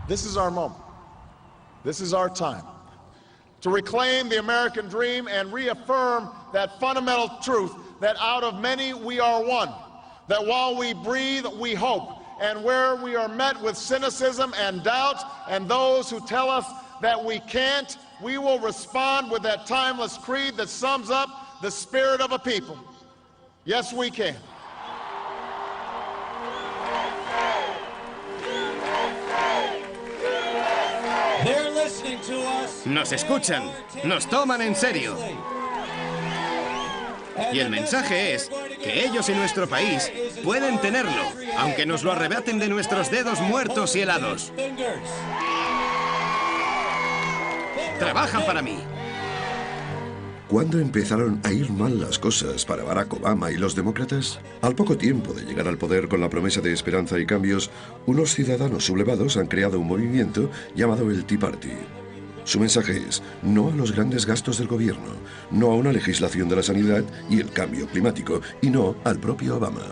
This is our moment. This is our time to reclaim the American dream and reaffirm that fundamental truth that out of many we are one, that while we breathe, we hope, and where we are met with cynicism and doubt and those who tell us that we can't, we will respond with that timeless creed that sums up the spirit of a people. Yes, we can. Nos escuchan, nos toman en serio. Y el mensaje es que ellos y nuestro país pueden tenerlo, aunque nos lo arrebaten de nuestros dedos muertos y helados. Trabajan para mí. ¿Cuándo empezaron a ir mal las cosas para Barack Obama y los demócratas? Al poco tiempo de llegar al poder con la promesa de esperanza y cambios, unos ciudadanos sublevados han creado un movimiento llamado el Tea Party. Su mensaje es no a los grandes gastos del gobierno, no a una legislación de la sanidad y el cambio climático, y no al propio Obama.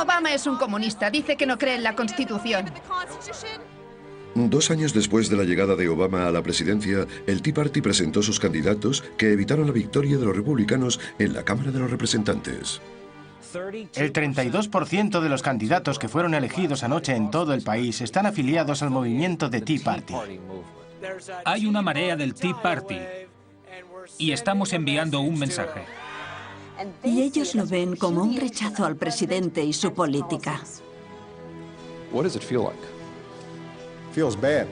Obama es un comunista, dice que no cree en la Constitución. 2 años después de la llegada de Obama a la presidencia, el Tea Party presentó sus candidatos que evitaron la victoria de los republicanos en la Cámara de los Representantes. El 32% de los candidatos que fueron elegidos anoche en todo el país están afiliados al movimiento de Tea Party. Hay una marea del Tea Party y estamos enviando un mensaje. Y ellos lo ven como un rechazo al presidente y su política. What does it feel like? Feels bad.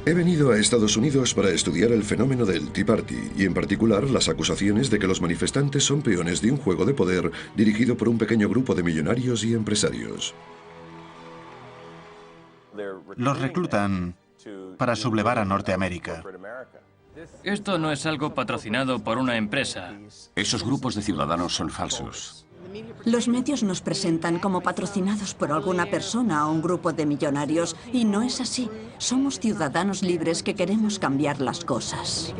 He venido a Estados Unidos para estudiar el fenómeno del Tea Party y en particular las acusaciones de que los manifestantes son peones de un juego de poder dirigido por un pequeño grupo de millonarios y empresarios. Los reclutan para sublevar a Norteamérica. Esto no es algo patrocinado por una empresa. Esos grupos de ciudadanos son falsos. Los medios nos presentan como patrocinados por alguna persona o un grupo de millonarios, y no es así. Somos ciudadanos libres que queremos cambiar las cosas.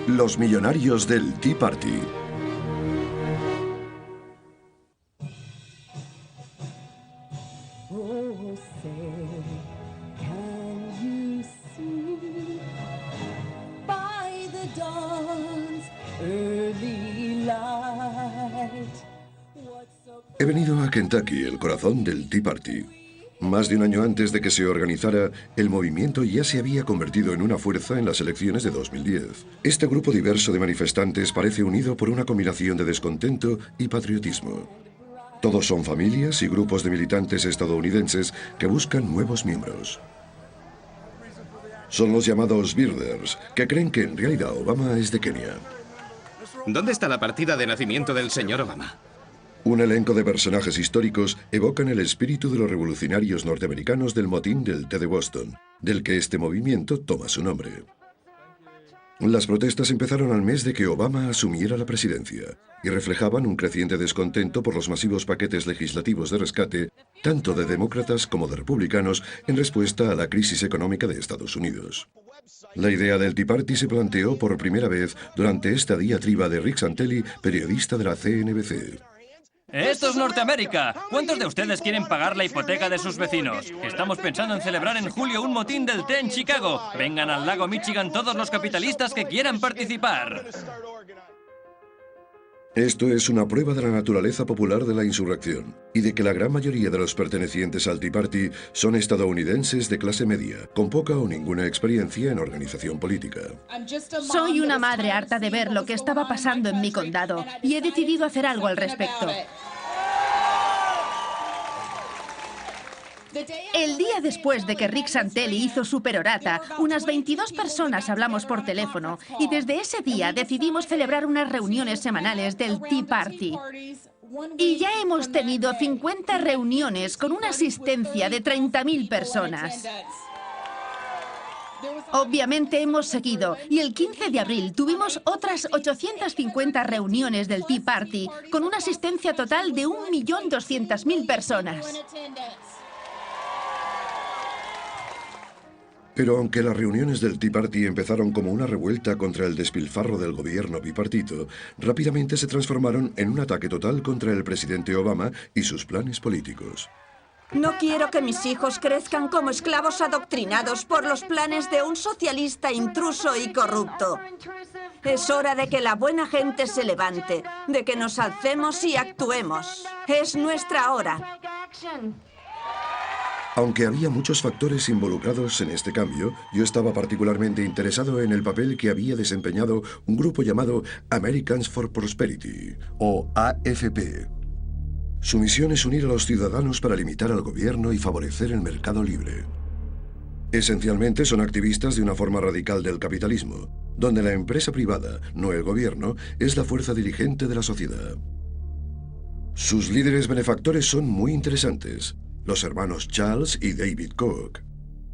Los millonarios del Tea Party. He venido a Kentucky, el corazón del Tea Party. Más de un año antes de que se organizara, el movimiento ya se había convertido en una fuerza en las elecciones de 2010. Este grupo diverso de manifestantes parece unido por una combinación de descontento y patriotismo. Todos son familias y grupos de militantes estadounidenses que buscan nuevos miembros. Son los llamados Birders, que creen que en realidad Obama es de Kenia. ¿Dónde está la partida de nacimiento del señor Obama? Un elenco de personajes históricos evocan el espíritu de los revolucionarios norteamericanos del motín del té de Boston, del que este movimiento toma su nombre. Las protestas empezaron al mes de que Obama asumiera la presidencia y reflejaban un creciente descontento por los masivos paquetes legislativos de rescate, tanto de demócratas como de republicanos, en respuesta a la crisis económica de Estados Unidos. La idea del Tea Party se planteó por primera vez durante esta diatriba de Rick Santelli, periodista de la CNBC. ¡Esto es Norteamérica! ¿Cuántos de ustedes quieren pagar la hipoteca de sus vecinos? Estamos pensando en celebrar en julio un motín del té en Chicago. Vengan al lago Michigan todos los capitalistas que quieran participar. Esto es una prueba de la naturaleza popular de la insurrección y de que la gran mayoría de los pertenecientes al Tea Party son estadounidenses de clase media, con poca o ninguna experiencia en organización política. Soy una madre harta de ver lo que estaba pasando en mi condado y he decidido hacer algo al respecto. El día después de que Rick Santelli hizo su perorata, unas 22 personas hablamos por teléfono y desde ese día decidimos celebrar unas reuniones semanales del Tea Party. Y ya hemos tenido 50 reuniones con una asistencia de 30.000 personas. Obviamente hemos seguido y el 15 de abril tuvimos otras 850 reuniones del Tea Party con una asistencia total de 1.200.000 personas. Pero aunque las reuniones del Tea Party empezaron como una revuelta contra el despilfarro del gobierno bipartito, rápidamente se transformaron en un ataque total contra el presidente Obama y sus planes políticos. No quiero que mis hijos crezcan como esclavos adoctrinados por los planes de un socialista intruso y corrupto. Es hora de que la buena gente se levante, de que nos alcemos y actuemos. Es nuestra hora. Aunque había muchos factores involucrados en este cambio, yo estaba particularmente interesado en el papel que había desempeñado un grupo llamado Americans for Prosperity, o AFP. Su misión es unir a los ciudadanos para limitar al gobierno y favorecer el mercado libre. Esencialmente son activistas de una forma radical del capitalismo, donde la empresa privada, no el gobierno, es la fuerza dirigente de la sociedad. Sus líderes benefactores son muy interesantes, los hermanos Charles y David Koch,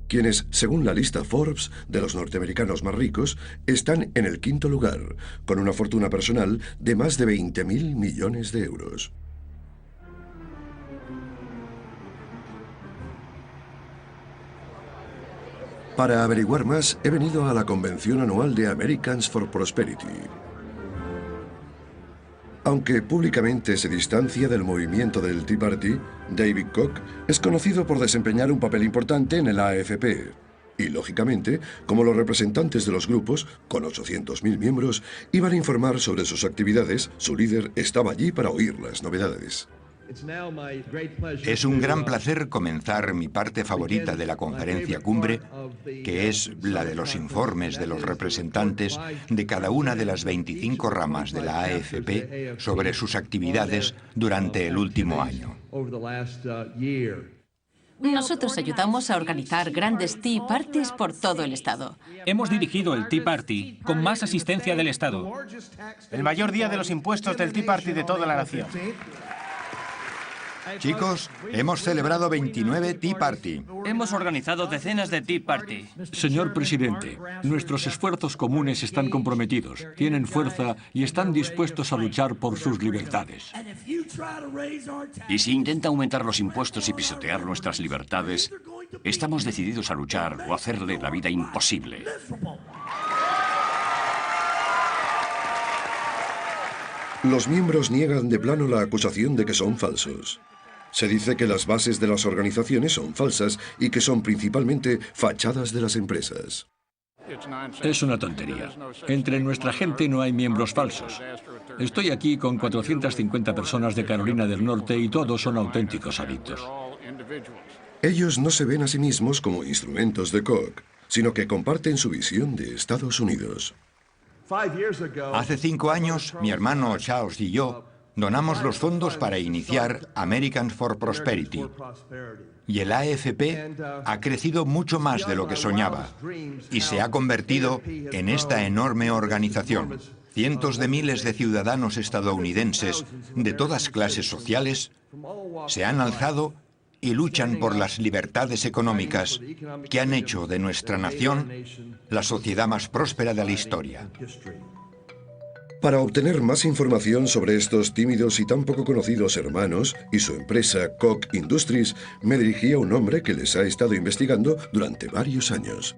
quienes, según la lista Forbes de los norteamericanos más ricos, están en el 5º lugar, con una fortuna personal de más de 20.000 millones de euros. Para averiguar más, he venido a la convención anual de Americans for Prosperity. Aunque públicamente se distancia del movimiento del Tea Party, David Koch es conocido por desempeñar un papel importante en el AFP. Y, lógicamente, como los representantes de los grupos, con 800.000 miembros, iban a informar sobre sus actividades, su líder estaba allí para oír las novedades. Es un gran placer comenzar mi parte favorita de la conferencia cumbre, que es la de los informes de los representantes de cada una de las 25 ramas de la AFP sobre sus actividades durante el último año. Nosotros ayudamos a organizar grandes Tea Parties por todo el estado. Hemos dirigido el Tea Party con más asistencia del estado. El mayor día de los impuestos del Tea Party de toda la nación. Chicos, hemos celebrado 29 Tea Party. Hemos organizado decenas de Tea Party. Señor presidente, nuestros esfuerzos comunes están comprometidos, tienen fuerza y están dispuestos a luchar por sus libertades. Y si intenta aumentar los impuestos y pisotear nuestras libertades, estamos decididos a luchar o hacerle la vida imposible. Los miembros niegan de plano la acusación de que son falsos. Se dice que las bases de las organizaciones son falsas y que son principalmente fachadas de las empresas. Es una tontería. Entre nuestra gente no hay miembros falsos. Estoy aquí con 450 personas de Carolina del Norte y todos son auténticos adictos. Ellos no se ven a sí mismos como instrumentos de Koch, sino que comparten su visión de Estados Unidos. Hace 5 años, mi hermano Charles y yo donamos los fondos para iniciar Americans for Prosperity. Y el AFP ha crecido mucho más de lo que soñaba y se ha convertido en esta enorme organización. Cientos de miles de ciudadanos estadounidenses de todas clases sociales se han alzado y luchan por las libertades económicas que han hecho de nuestra nación la sociedad más próspera de la historia. Para obtener más información sobre estos tímidos y tan poco conocidos hermanos y su empresa Koch Industries, me dirigí a un hombre que les ha estado investigando durante varios años.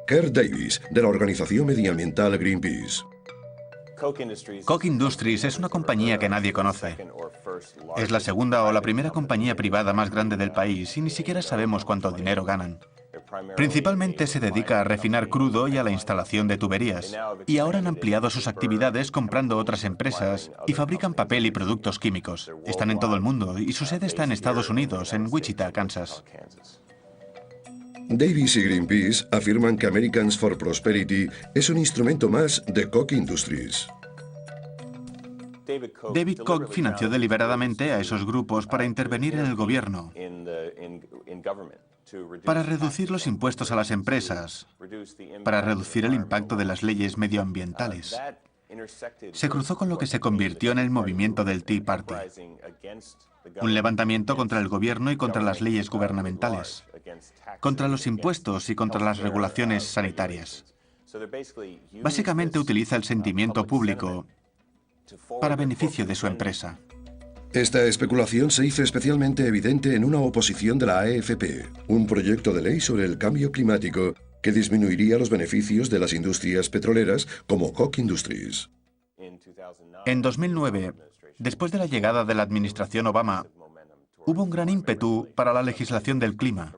Kurt Davis, de la organización medioambiental Greenpeace. Koch Industries es una compañía que nadie conoce. Es la segunda o la primera compañía privada más grande del país y ni siquiera sabemos cuánto dinero ganan. Principalmente se dedica a refinar crudo y a la instalación de tuberías. Y ahora han ampliado sus actividades comprando otras empresas y fabrican papel y productos químicos. Están en todo el mundo y su sede está en Estados Unidos, en Wichita, Kansas. Davis y Greenpeace afirman que Americans for Prosperity es un instrumento más de Koch Industries. David Koch financió deliberadamente a esos grupos para intervenir en el gobierno, para reducir los impuestos a las empresas, para reducir el impacto de las leyes medioambientales. Se cruzó con lo que se convirtió en el movimiento del Tea Party, un levantamiento contra el gobierno y contra las leyes gubernamentales, contra los impuestos y contra las regulaciones sanitarias. Básicamente utiliza el sentimiento público para beneficio de su empresa. Esta especulación se hizo especialmente evidente en una oposición de la AFP, un proyecto de ley sobre el cambio climático que disminuiría los beneficios de las industrias petroleras como Koch Industries. En 2009, después de la llegada de la administración Obama, hubo un gran ímpetu para la legislación del clima.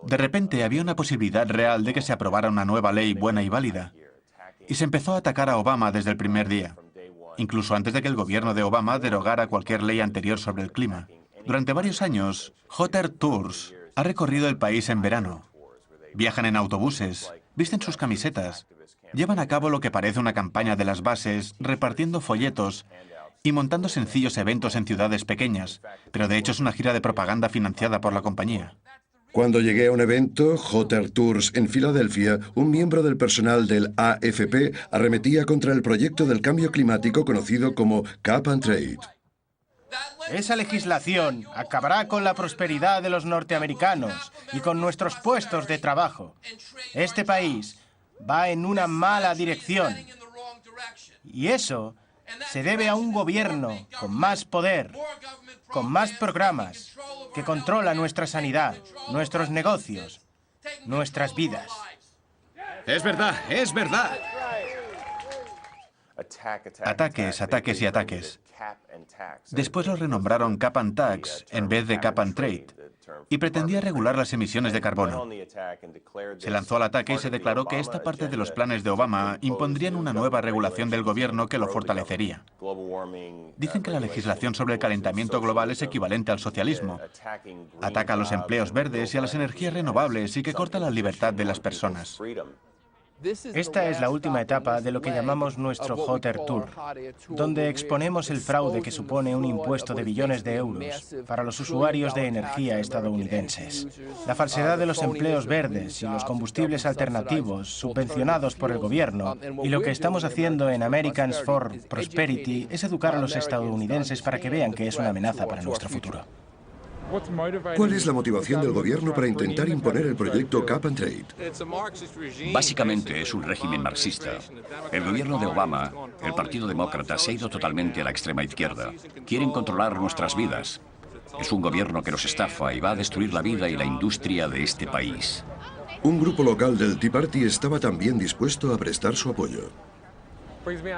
De repente había una posibilidad real de que se aprobara una nueva ley buena y válida. Y se empezó a atacar a Obama desde el primer día, incluso antes de que el gobierno de Obama derogara cualquier ley anterior sobre el clima. Durante varios años, Hot Air Tours ha recorrido el país en verano. Viajan en autobuses, visten sus camisetas, llevan a cabo lo que parece una campaña de las bases, repartiendo folletos y montando sencillos eventos en ciudades pequeñas, pero de hecho es una gira de propaganda financiada por la compañía. Cuando llegué a un evento, Hot Air Tours, en Filadelfia, un miembro del personal del AFP arremetía contra el proyecto del cambio climático conocido como Cap and Trade. Esa legislación acabará con la prosperidad de los norteamericanos y con nuestros puestos de trabajo. Este país va en una mala dirección. Y eso se debe a un gobierno con más poder, con más programas, que controla nuestra sanidad, nuestros negocios, nuestras vidas. Es verdad, es verdad. Ataques, ataques y ataques. Después lo renombraron Cap and Tax en vez de Cap and Trade y pretendía regular las emisiones de carbono. Se lanzó al ataque y se declaró que esta parte de los planes de Obama impondrían una nueva regulación del gobierno que lo fortalecería. Dicen que la legislación sobre el calentamiento global es equivalente al socialismo. Ataca a los empleos verdes y a las energías renovables y que corta la libertad de las personas. Esta es la última etapa de lo que llamamos nuestro Hot Air Tour, donde exponemos el fraude que supone un impuesto de billones de euros para los usuarios de energía estadounidenses, la falsedad de los empleos verdes y los combustibles alternativos subvencionados por el gobierno, y lo que estamos haciendo en Americans for Prosperity es educar a los estadounidenses para que vean que es una amenaza para nuestro futuro. ¿Cuál es la motivación del gobierno para intentar imponer el proyecto Cap and Trade? Básicamente es un régimen marxista. El gobierno de Obama, el Partido Demócrata, se ha ido totalmente a la extrema izquierda. Quieren controlar nuestras vidas. Es un gobierno que nos estafa y va a destruir la vida y la industria de este país. Un grupo local del Tea Party estaba también dispuesto a prestar su apoyo.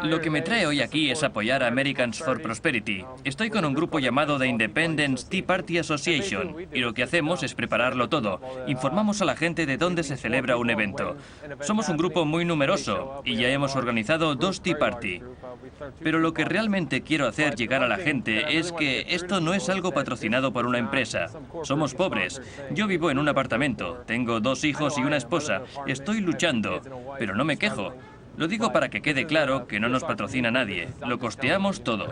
Lo que me trae hoy aquí es apoyar a Americans for Prosperity. Estoy con un grupo llamado The Independence Tea Party Association y lo que hacemos es prepararlo todo. Informamos a la gente de dónde se celebra un evento. Somos un grupo muy numeroso y ya hemos organizado 2 Tea Party. Pero lo que realmente quiero hacer llegar a la gente es que esto no es algo patrocinado por una empresa. Somos pobres. Yo vivo en un apartamento, tengo 2 hijos y una esposa. Estoy luchando, pero no me quejo. Lo digo para que quede claro que no nos patrocina nadie. Lo costeamos todo.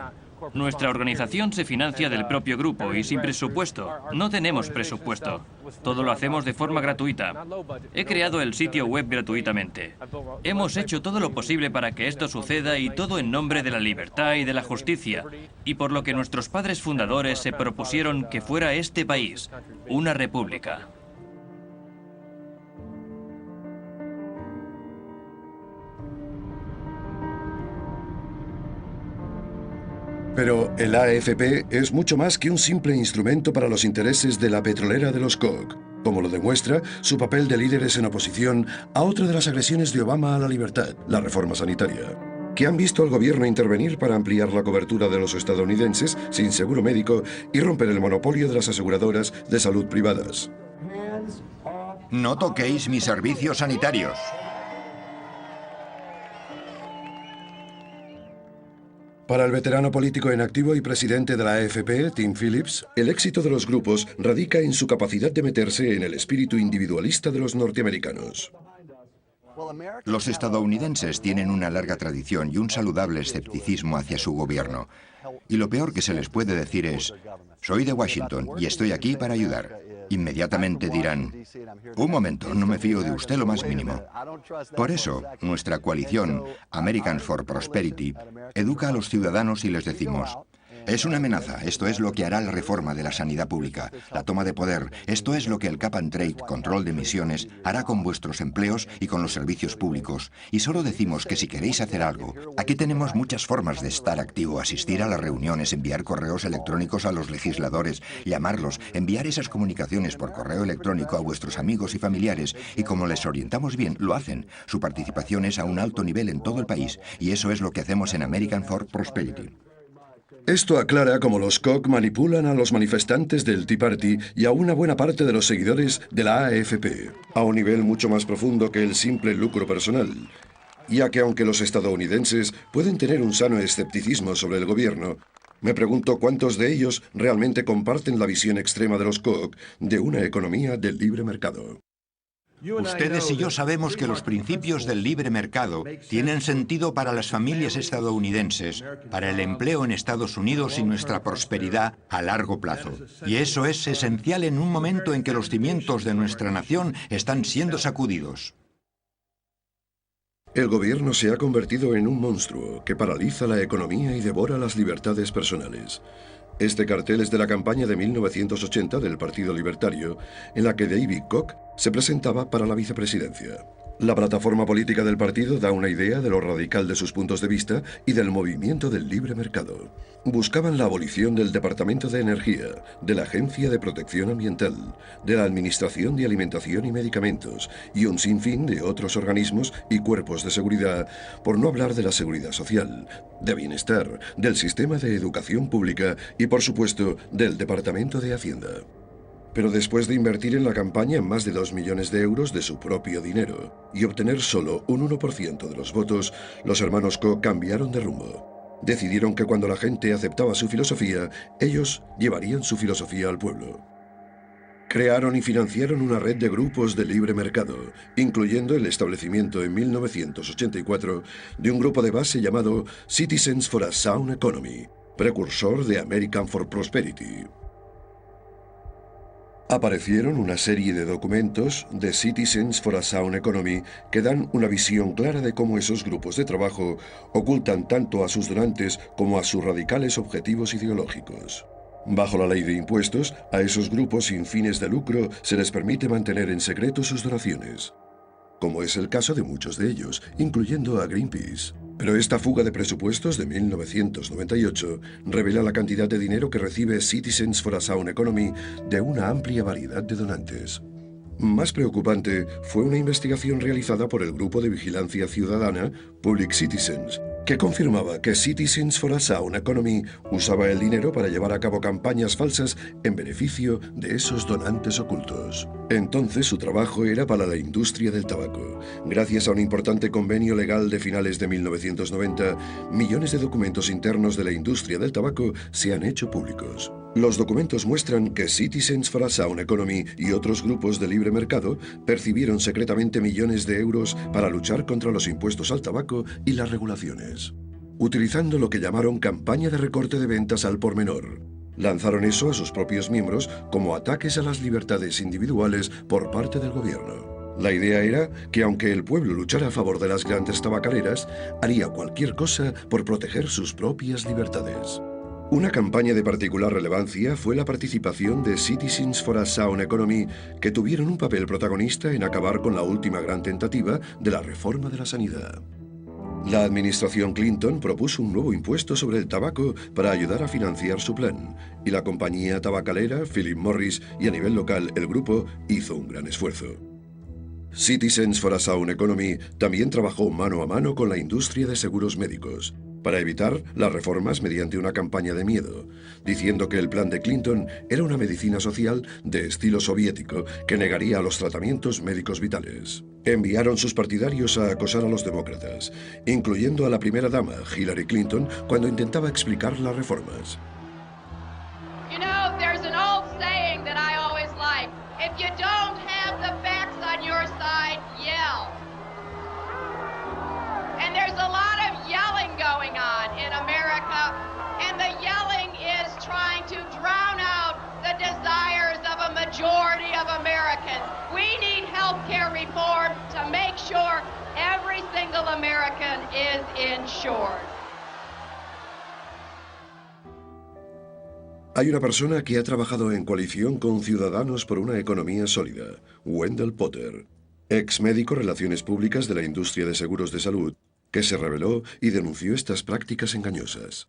Nuestra organización se financia del propio grupo y sin presupuesto. No tenemos presupuesto. Todo lo hacemos de forma gratuita. He creado el sitio web gratuitamente. Hemos hecho todo lo posible para que esto suceda y todo en nombre de la libertad y de la justicia. Y por lo que nuestros padres fundadores se propusieron que fuera este país, una república. Pero el AFP es mucho más que un simple instrumento para los intereses de la petrolera de los Koch, como lo demuestra su papel de líderes en oposición a otra de las agresiones de Obama a la libertad, la reforma sanitaria, que han visto al gobierno intervenir para ampliar la cobertura de los estadounidenses sin seguro médico y romper el monopolio de las aseguradoras de salud privadas. No toquéis mis servicios sanitarios. Para el veterano político en activo y presidente de la AFP, Tim Phillips, el éxito de los grupos radica en su capacidad de meterse en el espíritu individualista de los norteamericanos. Los estadounidenses tienen una larga tradición y un saludable escepticismo hacia su gobierno. Y lo peor que se les puede decir es, soy de Washington y estoy aquí para ayudar. Inmediatamente dirán, un momento, no me fío de usted lo más mínimo. Por eso, nuestra coalición, Americans for Prosperity, educa a los ciudadanos y les decimos, Es una amenaza. Esto es lo que hará la reforma de la sanidad pública, la toma de poder. Esto es lo que el Cap and Trade, control de emisiones, hará con vuestros empleos y con los servicios públicos. Y solo decimos que si queréis hacer algo, aquí tenemos muchas formas de estar activo, asistir a las reuniones, enviar correos electrónicos a los legisladores, llamarlos, enviar esas comunicaciones por correo electrónico a vuestros amigos y familiares, y como les orientamos bien, lo hacen. Su participación es a un alto nivel en todo el país, y eso es lo que hacemos en American for Prosperity. Esto aclara cómo los Koch manipulan a los manifestantes del Tea Party y a una buena parte de los seguidores de la AFP, a un nivel mucho más profundo que el simple lucro personal, ya que aunque los estadounidenses pueden tener un sano escepticismo sobre el gobierno, me pregunto cuántos de ellos realmente comparten la visión extrema de los Koch de una economía del libre mercado. Ustedes y yo sabemos que los principios del libre mercado tienen sentido para las familias estadounidenses, para el empleo en Estados Unidos y nuestra prosperidad a largo plazo. Y eso es esencial en un momento en que los cimientos de nuestra nación están siendo sacudidos. El gobierno se ha convertido en un monstruo que paraliza la economía y devora las libertades personales. Este cartel es de la campaña de 1980 del Partido Libertario, en la que David Koch se presentaba para la vicepresidencia. La plataforma política del partido da una idea de lo radical de sus puntos de vista y del movimiento del libre mercado. Buscaban la abolición del Departamento de Energía, de la Agencia de Protección Ambiental, de la Administración de Alimentación y Medicamentos y un sinfín de otros organismos y cuerpos de seguridad, por no hablar de la seguridad social, de bienestar, del sistema de educación pública y, por supuesto, del Departamento de Hacienda. Pero después de invertir en la campaña más de 2 millones de euros de su propio dinero y obtener solo un 1% de los votos, los hermanos Koch cambiaron de rumbo. Decidieron que cuando la gente aceptaba su filosofía, ellos llevarían su filosofía al pueblo. Crearon y financiaron una red de grupos de libre mercado, incluyendo el establecimiento en 1984 de un grupo de base llamado Citizens for a Sound Economy, precursor de American for Prosperity. Aparecieron una serie de documentos de Citizens for a Sound Economy que dan una visión clara de cómo esos grupos de trabajo ocultan tanto a sus donantes como a sus radicales objetivos ideológicos. Bajo la ley de impuestos, a esos grupos sin fines de lucro se les permite mantener en secreto sus donaciones, como es el caso de muchos de ellos, incluyendo a Greenpeace. Pero esta fuga de presupuestos de 1998 revela la cantidad de dinero que recibe Citizens for a Sound Economy de una amplia variedad de donantes. Más preocupante fue una investigación realizada por el grupo de vigilancia ciudadana Public Citizens, que confirmaba que Citizens for a Sound Economy usaba el dinero para llevar a cabo campañas falsas en beneficio de esos donantes ocultos. Entonces su trabajo era para la industria del tabaco. Gracias a un importante convenio legal de finales de 1990, millones de documentos internos de la industria del tabaco se han hecho públicos. Los documentos muestran que Citizens for a Sound Economy y otros grupos de libre mercado percibieron secretamente millones de euros para luchar contra los impuestos al tabaco y las regulaciones, utilizando lo que llamaron campaña de recorte de ventas al por menor. Lanzaron eso a sus propios miembros como ataques a las libertades individuales por parte del gobierno. La idea era que aunque el pueblo luchara a favor de las grandes tabacaleras, haría cualquier cosa por proteger sus propias libertades. Una campaña de particular relevancia fue la participación de Citizens for a Sound Economy, que tuvieron un papel protagonista en acabar con la última gran tentativa de la reforma de la sanidad. La administración Clinton propuso un nuevo impuesto sobre el tabaco para ayudar a financiar su plan, y la compañía tabacalera Philip Morris y a nivel local el grupo hizo un gran esfuerzo. Citizens for a Sound Economy también trabajó mano a mano con la industria de seguros médicos para evitar las reformas mediante una campaña de miedo, diciendo que el plan de Clinton era una medicina social de estilo soviético que negaría los tratamientos médicos vitales. Enviaron sus partidarios a acosar a los demócratas, incluyendo a la primera dama, Hillary Clinton, cuando intentaba explicar las reformas. You know, there's an old saying that I always like. If you don't have the facts on your side, yell. And there's a lot of yelling going on in America, and the yelling is trying to drown out the desires of a majority of Americans. We need health care reform to make sure every single American is insured. Hay una persona que ha trabajado en coalición con Ciudadanos por una Economía Sólida, Wendell Potter, ex médico Relaciones Públicas de la industria de seguros de salud, que se rebeló y denunció estas prácticas engañosas.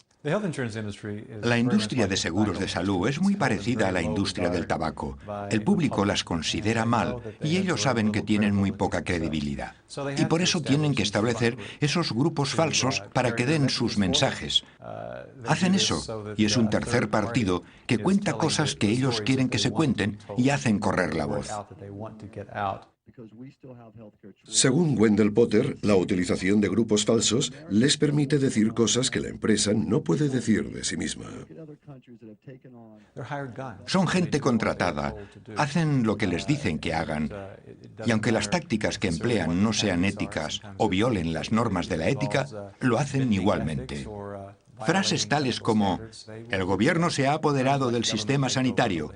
La industria de seguros de salud es muy parecida a la industria del tabaco. El público las considera mal y ellos saben que tienen muy poca credibilidad. Y por eso tienen que establecer esos grupos falsos para que den sus mensajes. Hacen eso y es un tercer partido que cuenta cosas que ellos quieren que se cuenten y hacen correr la voz. Según Wendell Potter, la utilización de grupos falsos les permite decir cosas que la empresa no puede decir de sí misma. Son gente contratada, hacen lo que les dicen que hagan, y aunque las tácticas que emplean no sean éticas o violen las normas de la ética, lo hacen igualmente. Frases tales como «el gobierno se ha apoderado del sistema sanitario»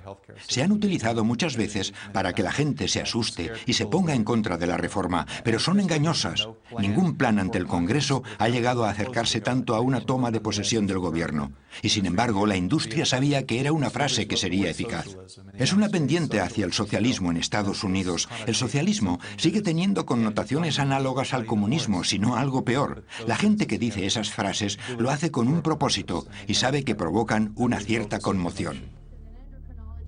se han utilizado muchas veces para que la gente se asuste y se ponga en contra de la reforma, pero son engañosas. Ningún plan ante el Congreso ha llegado a acercarse tanto a una toma de posesión del gobierno. Y sin embargo, la industria sabía que era una frase que sería eficaz. Es una pendiente hacia el socialismo en Estados Unidos. El socialismo sigue teniendo connotaciones análogas al comunismo, si no algo peor. La gente que dice esas frases lo hace con un propósito y sabe que provocan una cierta conmoción.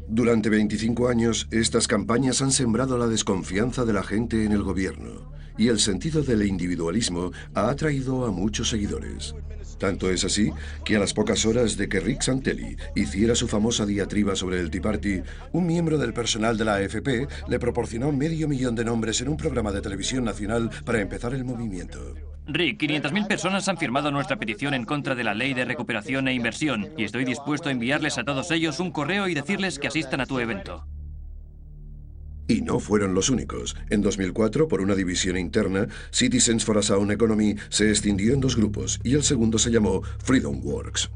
Durante 25 años, estas campañas han sembrado la desconfianza de la gente en el gobierno y el sentido del individualismo ha atraído a muchos seguidores. Tanto es así que a las pocas horas de que Rick Santelli hiciera su famosa diatriba sobre el Tea Party, un miembro del personal de la AFP le proporcionó $500,000 de nombres en un programa de televisión nacional para empezar el movimiento. Rick, 500.000 personas han firmado nuestra petición en contra de la ley de recuperación e inversión y estoy dispuesto a enviarles a todos ellos un correo y decirles que asistan a tu evento. Y no fueron los únicos. En 2004, por una división interna, Citizens for a Sound Economy se escindió en dos grupos y el segundo se llamó Freedom Works.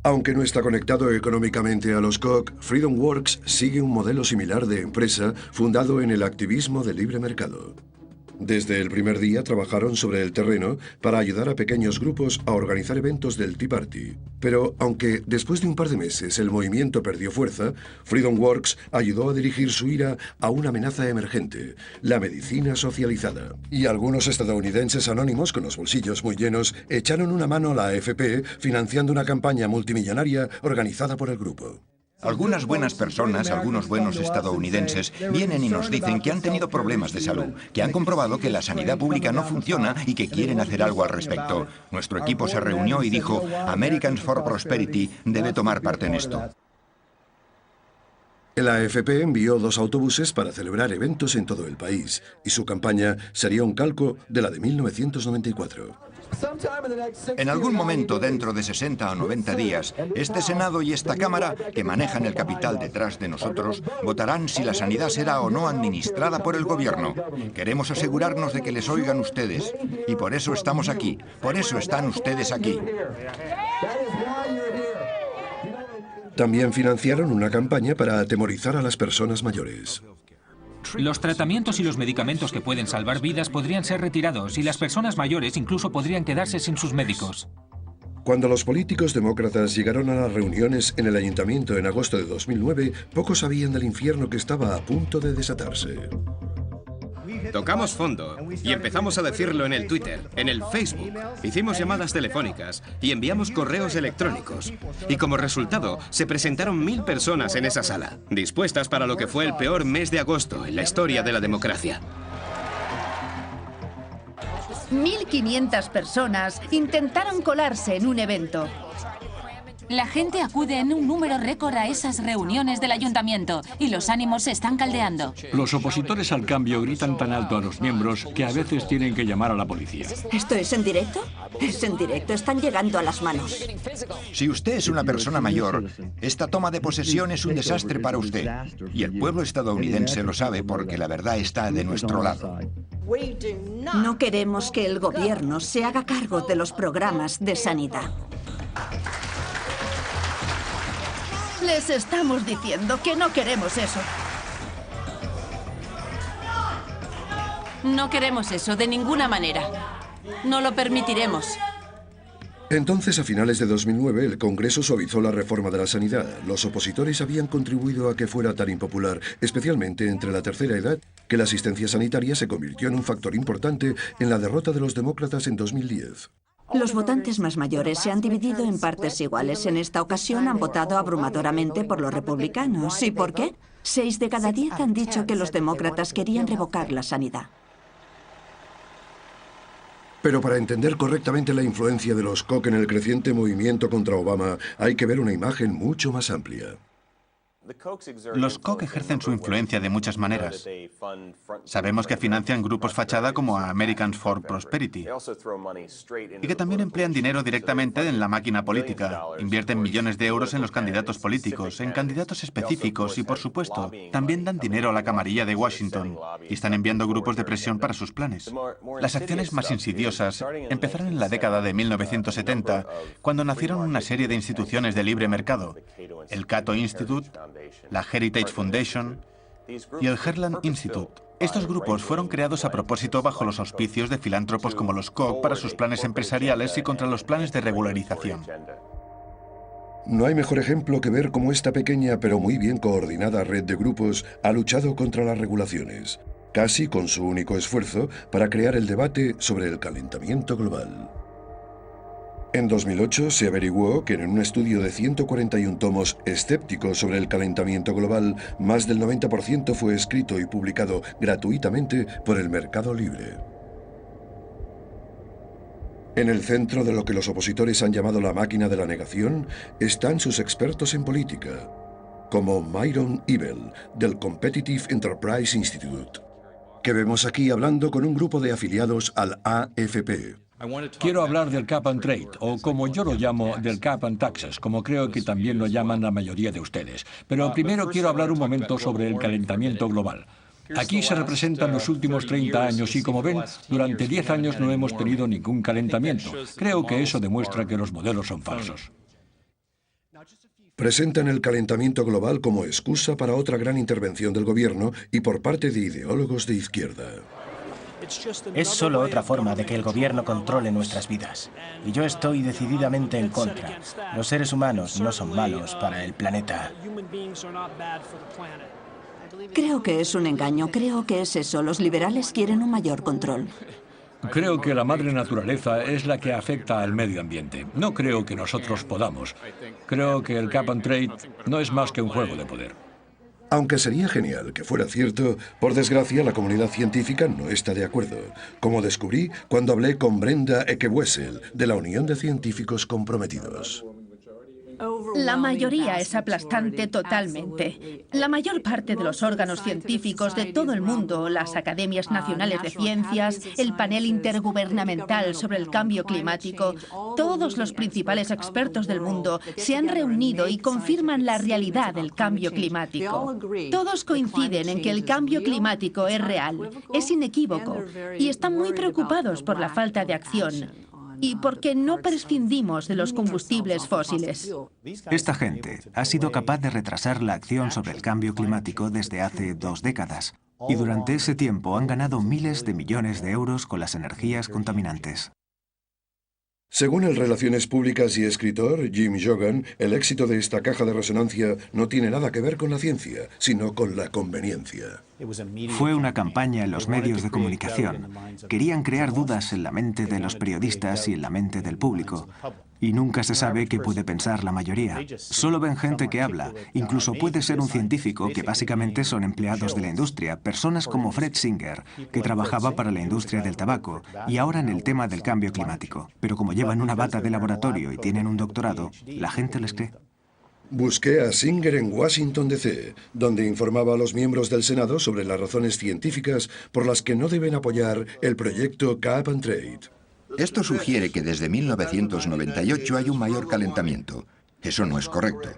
Aunque no está conectado económicamente a los Koch, Freedom Works sigue un modelo similar de empresa fundado en el activismo del libre mercado. Desde el primer día trabajaron sobre el terreno para ayudar a pequeños grupos a organizar eventos del Tea Party. Pero aunque después de un par de meses el movimiento perdió fuerza, Freedom Works ayudó a dirigir su ira a una amenaza emergente, la medicina socializada. Y algunos estadounidenses anónimos con los bolsillos muy llenos echaron una mano a la AFP financiando una campaña multimillonaria organizada por el grupo. Algunas buenas personas, algunos buenos estadounidenses, vienen y nos dicen que han tenido problemas de salud, que han comprobado que la sanidad pública no funciona y que quieren hacer algo al respecto. Nuestro equipo se reunió y dijo, Americans for Prosperity debe tomar parte en esto. El AFP envió 2 autobuses para celebrar eventos en todo el país, y su campaña sería un calco de la de 1994. En algún momento, dentro de 60 o 90 días, este Senado y esta Cámara, que manejan el capital detrás de nosotros, votarán si la sanidad será o no administrada por el gobierno. Queremos asegurarnos de que les oigan ustedes, y por eso estamos aquí, por eso están ustedes aquí. También financiaron una campaña para atemorizar a las personas mayores. Los tratamientos y los medicamentos que pueden salvar vidas podrían ser retirados y las personas mayores incluso podrían quedarse sin sus médicos. Cuando los políticos demócratas llegaron a las reuniones en el ayuntamiento en agosto de 2009, pocos sabían del infierno que estaba a punto de desatarse. Tocamos fondo y empezamos a decirlo en el Twitter, en el Facebook. Hicimos llamadas telefónicas y enviamos correos electrónicos. Y como resultado, se presentaron 1000 personas en esa sala, dispuestas para lo que fue el peor mes de agosto en la historia de la democracia. 1.500 personas intentaron colarse en un evento. La gente acude en un número récord a esas reuniones del ayuntamiento y los ánimos se están caldeando. Los opositores al cambio gritan tan alto a los miembros que a veces tienen que llamar a la policía. ¿Esto es en directo? Es en directo, están llegando a las manos. Si usted es una persona mayor, esta toma de posesión es un desastre para usted. Y el pueblo estadounidense lo sabe porque la verdad está de nuestro lado. No queremos que el gobierno se haga cargo de los programas de sanidad. Les estamos diciendo que no queremos eso. No queremos eso de ninguna manera. No lo permitiremos. Entonces, a finales de 2009, el Congreso suavizó la reforma de la sanidad. Los opositores habían contribuido a que fuera tan impopular, especialmente entre la tercera edad, que la asistencia sanitaria se convirtió en un factor importante en la derrota de los demócratas en 2010. Los votantes más mayores se han dividido en partes iguales. En esta ocasión han votado abrumadoramente por los republicanos. ¿Y por qué? 6 de cada 10 han dicho que los demócratas querían revocar la sanidad. Pero para entender correctamente la influencia de los Koch en el creciente movimiento contra Obama, hay que ver una imagen mucho más amplia. Los Koch ejercen su influencia de muchas maneras. Sabemos que financian grupos fachada como Americans for Prosperity y que también emplean dinero directamente en la máquina política. Invierten millones de euros en los candidatos políticos, en candidatos específicos y, por supuesto, también dan dinero a la camarilla de Washington y están enviando grupos de presión para sus planes. Las acciones más insidiosas empezaron en la década de 1970, cuando nacieron una serie de instituciones de libre mercado, el Cato Institute, la Heritage Foundation y el Herland Institute. Estos grupos fueron creados a propósito bajo los auspicios de filántropos como los Koch para sus planes empresariales y contra los planes de regularización. No hay mejor ejemplo que ver cómo esta pequeña pero muy bien coordinada red de grupos ha luchado contra las regulaciones, casi con su único esfuerzo para crear el debate sobre el calentamiento global. En 2008 se averiguó que en un estudio de 141 tomos escépticos sobre el calentamiento global, más del 90% fue escrito y publicado gratuitamente por el mercado libre. En el centro de lo que los opositores han llamado la máquina de la negación están sus expertos en política, como Myron Ebell, del Competitive Enterprise Institute, que vemos aquí hablando con un grupo de afiliados al AFP. Quiero hablar del Cap and Trade, o como yo lo llamo, del Cap and Taxes, como creo que también lo llaman la mayoría de ustedes. Pero primero quiero hablar un momento sobre el calentamiento global. Aquí se representan los últimos 30 años y, como ven, durante 10 años no hemos tenido ningún calentamiento. Creo que eso demuestra que los modelos son falsos. Presentan el calentamiento global como excusa para otra gran intervención del gobierno y por parte de ideólogos de izquierda. Es solo otra forma de que el gobierno controle nuestras vidas. Y yo estoy decididamente en contra. Los seres humanos no son malos para el planeta. Creo que es un engaño. Creo que es eso. Los liberales quieren un mayor control. Creo que la madre naturaleza es la que afecta al medio ambiente. No creo que nosotros podamos. Creo que el Cap and Trade no es más que un juego de poder. Aunque sería genial que fuera cierto, por desgracia la comunidad científica no está de acuerdo, como descubrí cuando hablé con Brenda Eke-Wessel de la Unión de Científicos Comprometidos. La mayoría es aplastante totalmente. La mayor parte de los órganos científicos de todo el mundo, las academias nacionales de ciencias, el panel intergubernamental sobre el cambio climático, todos los principales expertos del mundo se han reunido y confirman la realidad del cambio climático. Todos coinciden en que el cambio climático es real, es inequívoco, y están muy preocupados por la falta de acción. Y porque no prescindimos de los combustibles fósiles. Esta gente ha sido capaz de retrasar la acción sobre el cambio climático desde hace 2 décadas. Y durante ese tiempo han ganado miles de millones de euros con las energías contaminantes. Según el Relaciones Públicas y escritor Jim Jogan, el éxito de esta caja de resonancia no tiene nada que ver con la ciencia, sino con la conveniencia. Fue una campaña en los medios de comunicación. Querían crear dudas en la mente de los periodistas y en la mente del público. Y nunca se sabe qué puede pensar la mayoría. Solo ven gente que habla. Incluso puede ser un científico que básicamente son empleados de la industria, personas como Fred Singer, que trabajaba para la industria del tabaco y ahora en el tema del cambio climático. Pero como llevan una bata de laboratorio y tienen un doctorado, la gente les cree. Busqué a Singer en Washington, D.C., donde informaba a los miembros del Senado sobre las razones científicas por las que no deben apoyar el proyecto Cap and Trade. Esto sugiere que desde 1998 hay un mayor calentamiento. Eso no es correcto.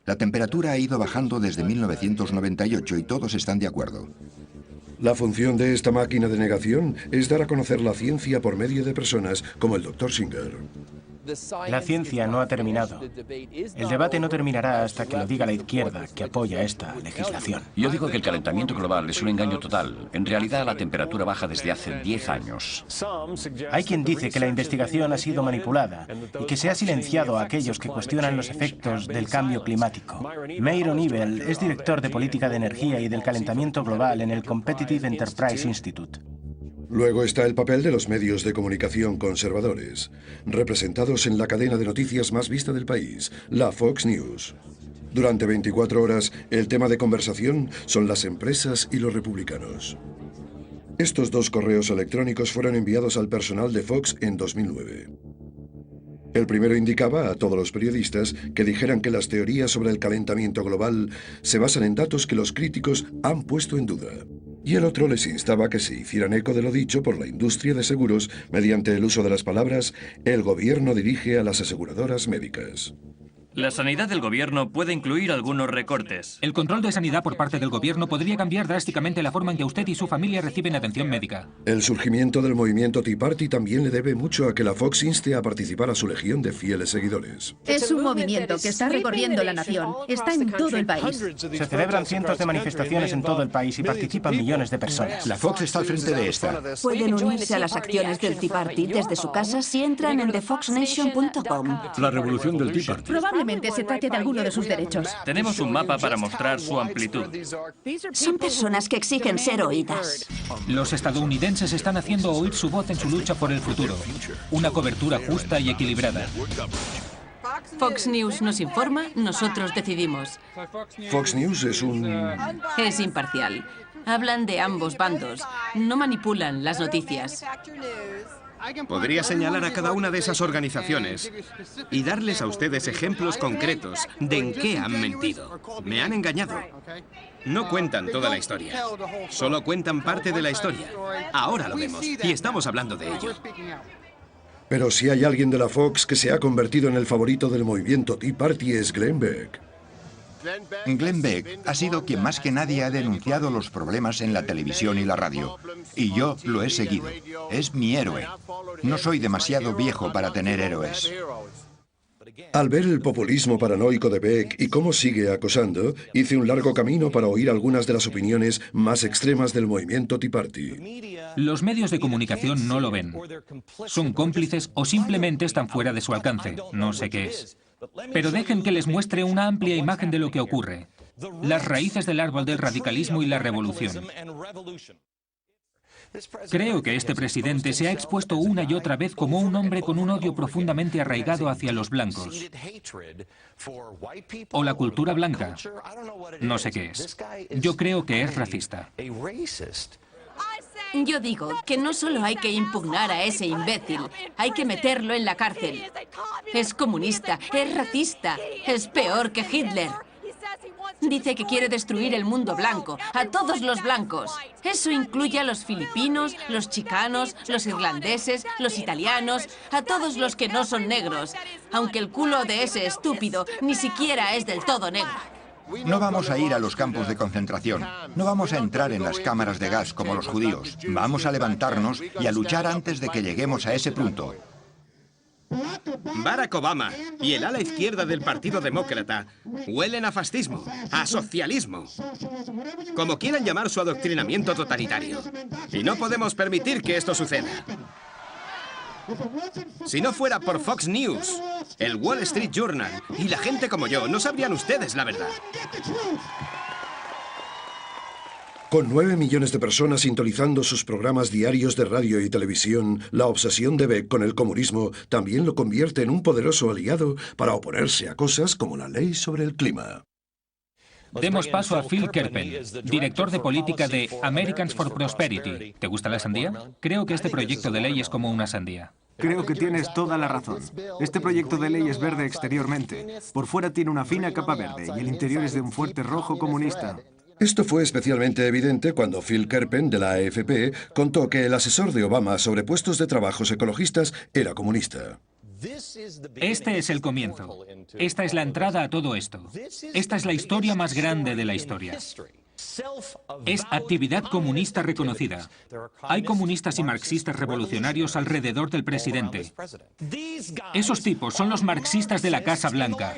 La temperatura ha ido bajando desde 1998 y todos están de acuerdo. La función de esta máquina de negación es dar a conocer la ciencia por medio de personas como el Dr. Singer. La ciencia no ha terminado. El debate no terminará hasta que lo diga la izquierda, que apoya esta legislación. Yo digo que el calentamiento global es un engaño total. En realidad, la temperatura baja desde hace 10 años. Hay quien dice que la investigación ha sido manipulada y que se ha silenciado a aquellos que cuestionan los efectos del cambio climático. Myron Ebell es director de política de energía y del calentamiento global en el Competitive Enterprise Institute. Luego está el papel de los medios de comunicación conservadores, representados en la cadena de noticias más vista del país, la Fox News. Durante 24 horas, el tema de conversación son las empresas y los republicanos. Estos dos correos electrónicos fueron enviados al personal de Fox en 2009. El primero indicaba a todos los periodistas que dijeran que las teorías sobre el calentamiento global se basan en datos que los críticos han puesto en duda. Y el otro les instaba a que se hicieran eco de lo dicho por la industria de seguros mediante el uso de las palabras «el gobierno dirige a las aseguradoras médicas». La sanidad del gobierno puede incluir algunos recortes. El control de sanidad por parte del gobierno podría cambiar drásticamente la forma en que usted y su familia reciben atención médica. El surgimiento del movimiento Tea Party también le debe mucho a que la Fox inste a participar a su legión de fieles seguidores. Es un movimiento que está recorriendo la nación. Está en todo el país. Se celebran cientos de manifestaciones en todo el país y participan millones de personas. La Fox está al frente de esta. Pueden unirse a las acciones del Tea Party desde su casa si entran en thefoxnation.com. La revolución del Tea Party. Probablemente se trate de alguno de sus derechos. Tenemos un mapa para mostrar su amplitud. Son personas que exigen ser oídas. Los estadounidenses están haciendo oír su voz en su lucha por el futuro. Una cobertura justa y equilibrada. Fox News nos informa, nosotros decidimos. Fox News Es imparcial. Hablan de ambos bandos. No manipulan las noticias. Podría señalar a cada una de esas organizaciones y darles a ustedes ejemplos concretos de en qué han mentido. Me han engañado. No cuentan toda la historia. Solo cuentan parte de la historia. Ahora lo vemos y estamos hablando de ello. Pero si hay alguien de la Fox que se ha convertido en el favorito del movimiento Tea Party es Glenn Beck. Glenn Beck ha sido quien más que nadie ha denunciado los problemas en la televisión y la radio. Y yo lo he seguido. Es mi héroe. No soy demasiado viejo para tener héroes. Al ver el populismo paranoico de Beck y cómo sigue acosando, hice un largo camino para oír algunas de las opiniones más extremas del movimiento Tea Party. Los medios de comunicación no lo ven. Son cómplices o simplemente están fuera de su alcance. No sé qué es. Pero dejen que les muestre una amplia imagen de lo que ocurre. Las raíces del árbol del radicalismo y la revolución. Creo que este presidente se ha expuesto una y otra vez como un hombre con un odio profundamente arraigado hacia los blancos. O la cultura blanca. No sé qué es. Yo creo que es racista. Yo digo que no solo hay que impugnar a ese imbécil, hay que meterlo en la cárcel. Es comunista, es racista, es peor que Hitler. Dice que quiere destruir el mundo blanco, a todos los blancos. Eso incluye a los filipinos, los chicanos, los irlandeses, los italianos, a todos los que no son negros, aunque el culo de ese estúpido ni siquiera es del todo negro. No vamos a ir a los campos de concentración. No vamos a entrar en las cámaras de gas como los judíos. Vamos a levantarnos y a luchar antes de que lleguemos a ese punto. Barack Obama y el ala izquierda del Partido Demócrata huelen a fascismo, a socialismo, como quieran llamar su adoctrinamiento totalitario. Y no podemos permitir que esto suceda. Si no fuera por Fox News, el Wall Street Journal y la gente como yo, no sabrían ustedes la verdad. Con 9 millones de personas sintonizando sus programas diarios de radio y televisión, la obsesión de Beck con el comunismo también lo convierte en un poderoso aliado para oponerse a cosas como la ley sobre el clima. Demos paso a Phil Kerpen, director de política de Americans for Prosperity. ¿Te gusta la sandía? Creo que este proyecto de ley es como una sandía. Creo que tienes toda la razón. Este proyecto de ley es verde exteriormente. Por fuera tiene una fina capa verde y el interior es de un fuerte rojo comunista. Esto fue especialmente evidente cuando Phil Kerpen, de la AFP, contó que el asesor de Obama sobre puestos de trabajos ecologistas era comunista. Este es el comienzo. Esta es la entrada a todo esto. Esta es la historia más grande de la historia. Es actividad comunista reconocida. Hay comunistas y marxistas revolucionarios alrededor del presidente. Esos tipos son los marxistas de la Casa Blanca.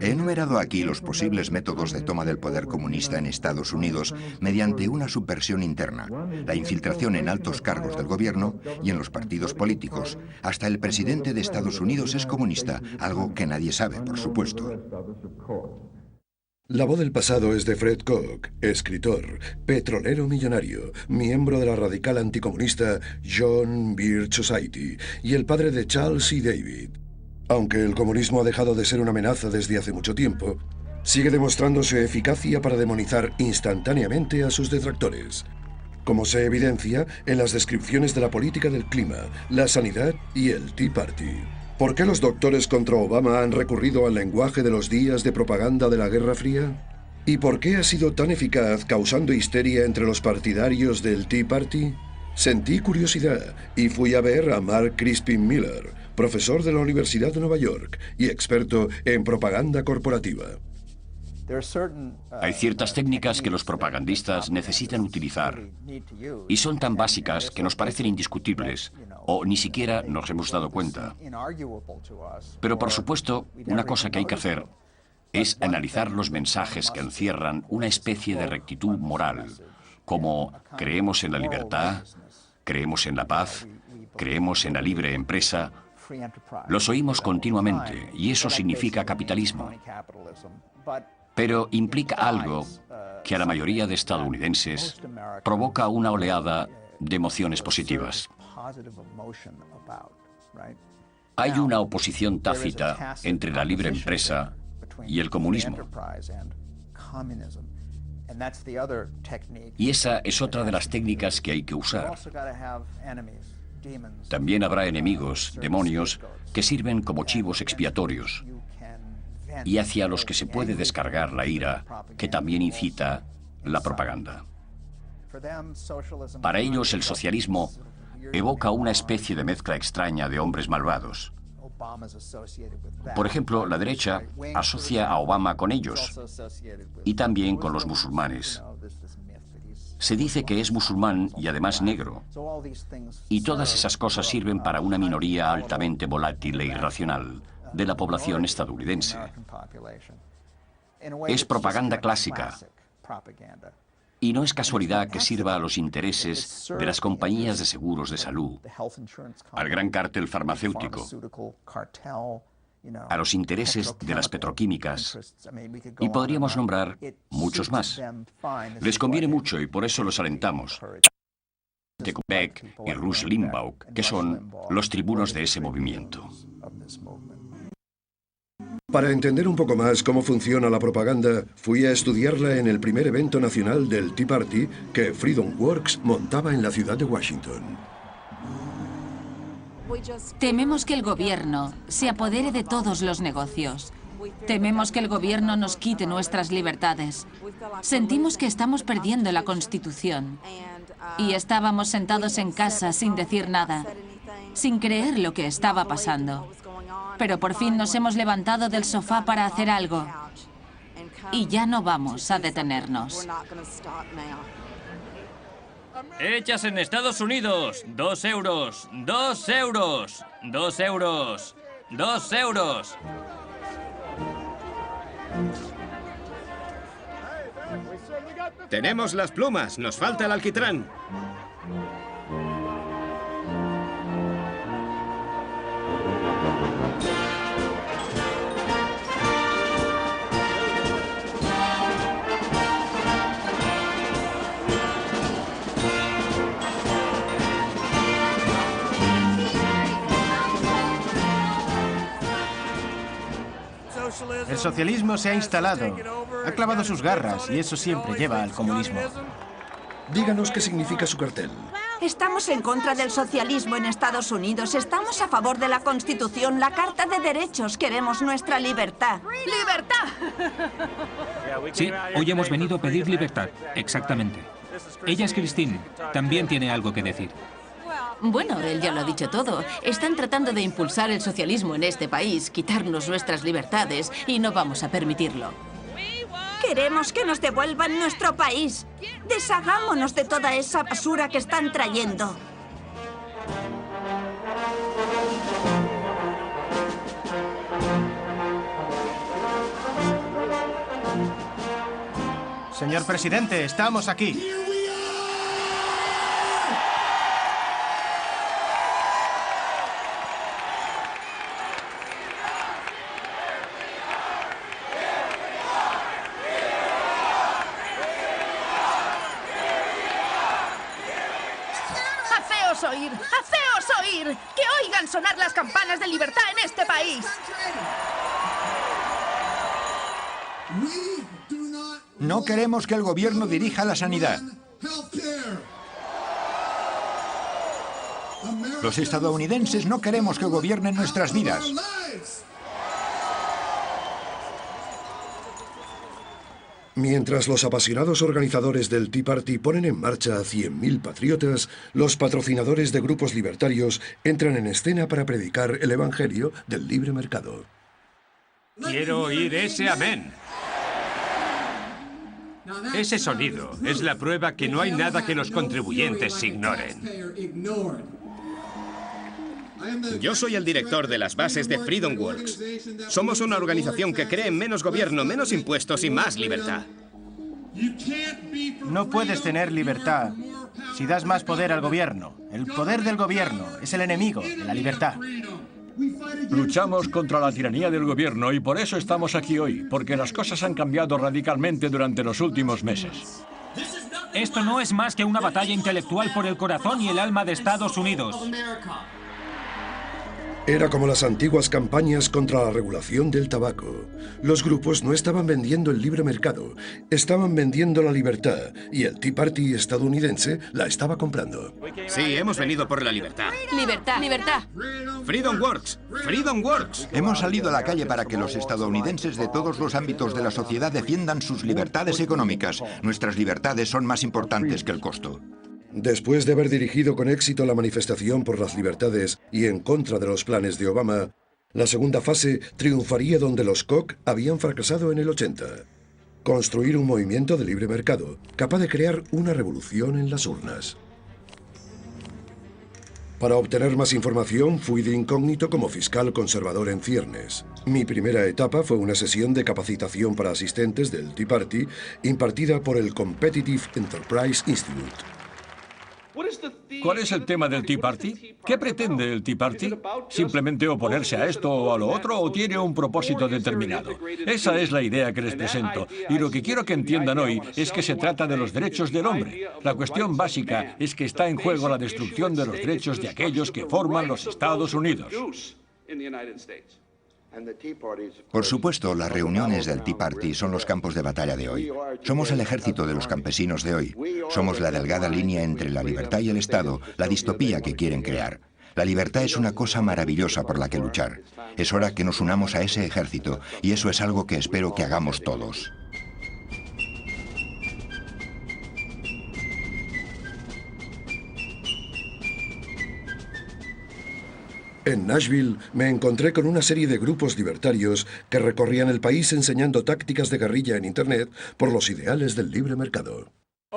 He enumerado aquí los posibles métodos de toma del poder comunista en Estados Unidos mediante una subversión interna, la infiltración en altos cargos del gobierno y en los partidos políticos. Hasta el presidente de Estados Unidos es comunista, algo que nadie sabe, por supuesto. La voz del pasado es de Fred Koch, escritor, petrolero millonario, miembro de la radical anticomunista John Birch Society y el padre de Charles y David. Aunque el comunismo ha dejado de ser una amenaza desde hace mucho tiempo, sigue demostrando su eficacia para demonizar instantáneamente a sus detractores, como se evidencia en las descripciones de la política del clima, la sanidad y el Tea Party. ¿Por qué los doctores contra Obama han recurrido al lenguaje de los días de propaganda de la Guerra Fría? ¿Y por qué ha sido tan eficaz causando histeria entre los partidarios del Tea Party? Sentí curiosidad y fui a ver a Mark Crispin Miller, profesor de la Universidad de Nueva York y experto en propaganda corporativa. Hay ciertas técnicas que los propagandistas necesitan utilizar y son tan básicas que nos parecen indiscutibles o ni siquiera nos hemos dado cuenta. Pero por supuesto, una cosa que hay que hacer es analizar los mensajes que encierran una especie de rectitud moral, como creemos en la libertad, creemos en la paz, creemos en la libre empresa. Los oímos continuamente y eso significa capitalismo. Pero implica algo que a la mayoría de estadounidenses provoca una oleada de emociones positivas. Hay una oposición tácita entre la libre empresa y el comunismo. Y esa es otra de las técnicas que hay que usar. También habrá enemigos, demonios, que sirven como chivos expiatorios y hacia los que se puede descargar la ira que también incita la propaganda. Para ellos el socialismo evoca una especie de mezcla extraña de hombres malvados. Por ejemplo, la derecha asocia a Obama con ellos y también con los musulmanes. Se dice que es musulmán y además negro. Y todas esas cosas sirven para una minoría altamente volátil e irracional de la población estadounidense. Es propaganda clásica. Y no es casualidad que sirva a los intereses de las compañías de seguros de salud, al gran cártel farmacéutico, a los intereses de las petroquímicas, y podríamos nombrar muchos más. Les conviene mucho y por eso los alentamos. De Beck y Rush Limbaugh, que son los tribunos de ese movimiento. Para entender un poco más cómo funciona la propaganda, fui a estudiarla en el primer evento nacional del Tea Party que Freedom Works montaba en la ciudad de Washington. Tememos que el gobierno se apodere de todos los negocios. Tememos que el gobierno nos quite nuestras libertades. Sentimos que estamos perdiendo la Constitución. Y estábamos sentados en casa sin decir nada, sin creer lo que estaba pasando. Pero por fin nos hemos levantado del sofá para hacer algo. Y ya no vamos a detenernos. Hechas en Estados Unidos. 2 euros. 2 euros. 2 euros. 2 euros. Tenemos las plumas. Nos falta el alquitrán. El socialismo se ha instalado, ha clavado sus garras y eso siempre lleva al comunismo. Díganos qué significa su cartel. Estamos en contra del socialismo en Estados Unidos. Estamos a favor de la Constitución, la Carta de Derechos. Queremos nuestra libertad. ¡Libertad! Sí, hoy hemos venido a pedir libertad. Exactamente. Ella es Christine. También tiene algo que decir. Bueno, él ya lo ha dicho todo. Están tratando de impulsar el socialismo en este país, quitarnos nuestras libertades y no vamos a permitirlo. Queremos que nos devuelvan nuestro país. Deshagámonos de toda esa basura que están trayendo. Señor presidente, estamos aquí. ¡Haceos oír! ¡Haceos oír! ¡Que oigan sonar las campanas de libertad en este país! No queremos que el gobierno dirija la sanidad. Los estadounidenses no queremos que gobiernen nuestras vidas. Mientras los apasionados organizadores del Tea Party ponen en marcha a 100.000 patriotas, los patrocinadores de grupos libertarios entran en escena para predicar el evangelio del libre mercado. Quiero oír ese amén. Ese sonido es la prueba que no hay nada que los contribuyentes ignoren. Yo soy el director de las bases de Freedom Works. Somos una organización que cree en menos gobierno, menos impuestos y más libertad. No puedes tener libertad si das más poder al gobierno. El poder del gobierno es el enemigo de la libertad. Luchamos contra la tiranía del gobierno y por eso estamos aquí hoy, porque las cosas han cambiado radicalmente durante los últimos meses. Esto no es más que una batalla intelectual por el corazón y el alma de Estados Unidos. Era como las antiguas campañas contra la regulación del tabaco. Los grupos no estaban vendiendo el libre mercado, estaban vendiendo la libertad, y el Tea Party estadounidense la estaba comprando. Sí, hemos venido por la libertad. Libertad, libertad. Freedom Works, Freedom Works. Hemos salido a la calle para que los estadounidenses de todos los ámbitos de la sociedad defiendan sus libertades económicas. Nuestras libertades son más importantes que el costo. Después de haber dirigido con éxito la manifestación por las libertades y en contra de los planes de Obama, la segunda fase triunfaría donde los Koch habían fracasado en el 80. Construir un movimiento de libre mercado, capaz de crear una revolución en las urnas. Para obtener más información, fui de incógnito como fiscal conservador en ciernes. Mi primera etapa fue una sesión de capacitación para asistentes del Tea Party impartida por el Competitive Enterprise Institute. ¿Cuál es el tema del Tea Party? ¿Qué pretende el Tea Party? ¿Simplemente oponerse a esto o a lo otro o tiene un propósito determinado? Esa es la idea que les presento. Y lo que quiero que entiendan hoy es que se trata de los derechos del hombre. La cuestión básica es que está en juego la destrucción de los derechos de aquellos que forman los Estados Unidos. Por supuesto, las reuniones del Tea Party son los campos de batalla de hoy. Somos el ejército de los campesinos de hoy. Somos la delgada línea entre la libertad y el Estado, la distopía que quieren crear. La libertad es una cosa maravillosa por la que luchar. Es hora que nos unamos a ese ejército, y eso es algo que espero que hagamos todos. En Nashville me encontré con una serie de grupos libertarios que recorrían el país enseñando tácticas de guerrilla en Internet por los ideales del libre mercado.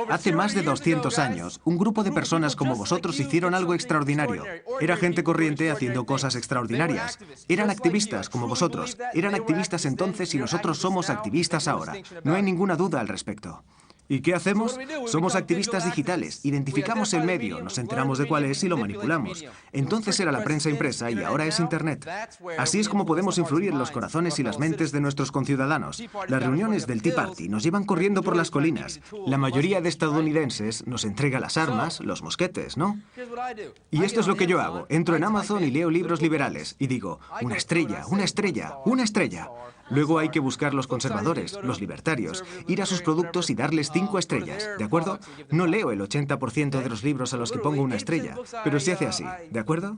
Hace más de 200 años, un grupo de personas como vosotros hicieron algo extraordinario. Era gente corriente haciendo cosas extraordinarias. Eran activistas como vosotros. Eran activistas entonces y nosotros somos activistas ahora. No hay ninguna duda al respecto. ¿Y qué hacemos? Somos activistas digitales, identificamos el medio, nos enteramos de cuál es y lo manipulamos. Entonces era la prensa impresa y ahora es Internet. Así es como podemos influir en los corazones y las mentes de nuestros conciudadanos. Las reuniones del Tea Party nos llevan corriendo por las colinas. La mayoría de estadounidenses nos entrega las armas, los mosquetes, ¿no? Y esto es lo que yo hago. Entro en Amazon y leo libros liberales y digo, una estrella, una estrella, una estrella. Luego hay que buscar los conservadores, los libertarios, ir a sus productos y darles 5 estrellas, ¿de acuerdo? No leo el 80% de los libros a los que pongo una estrella, pero se hace así, ¿de acuerdo?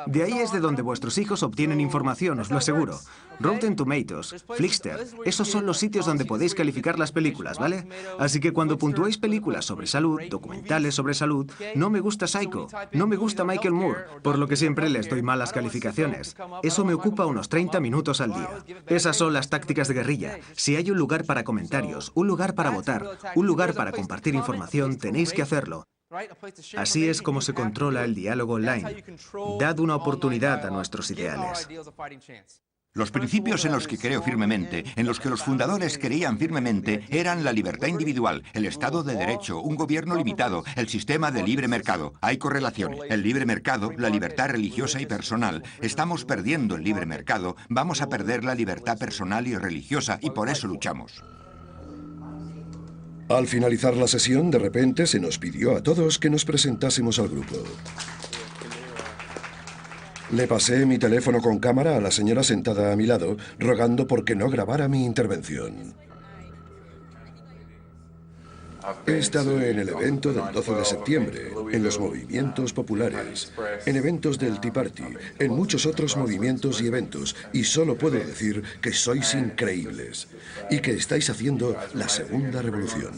De ahí es de donde vuestros hijos obtienen información, os lo aseguro. Rotten Tomatoes, Flixster, esos son los sitios donde podéis calificar las películas, ¿vale? Así que cuando puntuéis películas sobre salud, documentales sobre salud, no me gusta Psycho, no me gusta Michael Moore, por lo que siempre les doy malas calificaciones. Eso me ocupa unos 30 minutos al día. Esas son Son las tácticas de guerrilla. Si hay un lugar para comentarios, un lugar para votar, un lugar para compartir información, tenéis que hacerlo. Así es como se controla el diálogo online. Dad una oportunidad a nuestros ideales. Los principios en los que creo firmemente, en los que los fundadores creían firmemente, eran la libertad individual, el Estado de Derecho, un gobierno limitado, el sistema de libre mercado. Hay correlación. El libre mercado, la libertad religiosa y personal. Estamos perdiendo el libre mercado, vamos a perder la libertad personal y religiosa, y por eso luchamos. Al finalizar la sesión, de repente se nos pidió a todos que nos presentásemos al grupo. Le pasé mi teléfono con cámara a la señora sentada a mi lado, rogando por que no grabara mi intervención. He estado en el evento del 12 de septiembre, en los movimientos populares, en eventos del Tea Party, en muchos otros movimientos y eventos, y solo puedo decir que sois increíbles y que estáis haciendo la segunda revolución.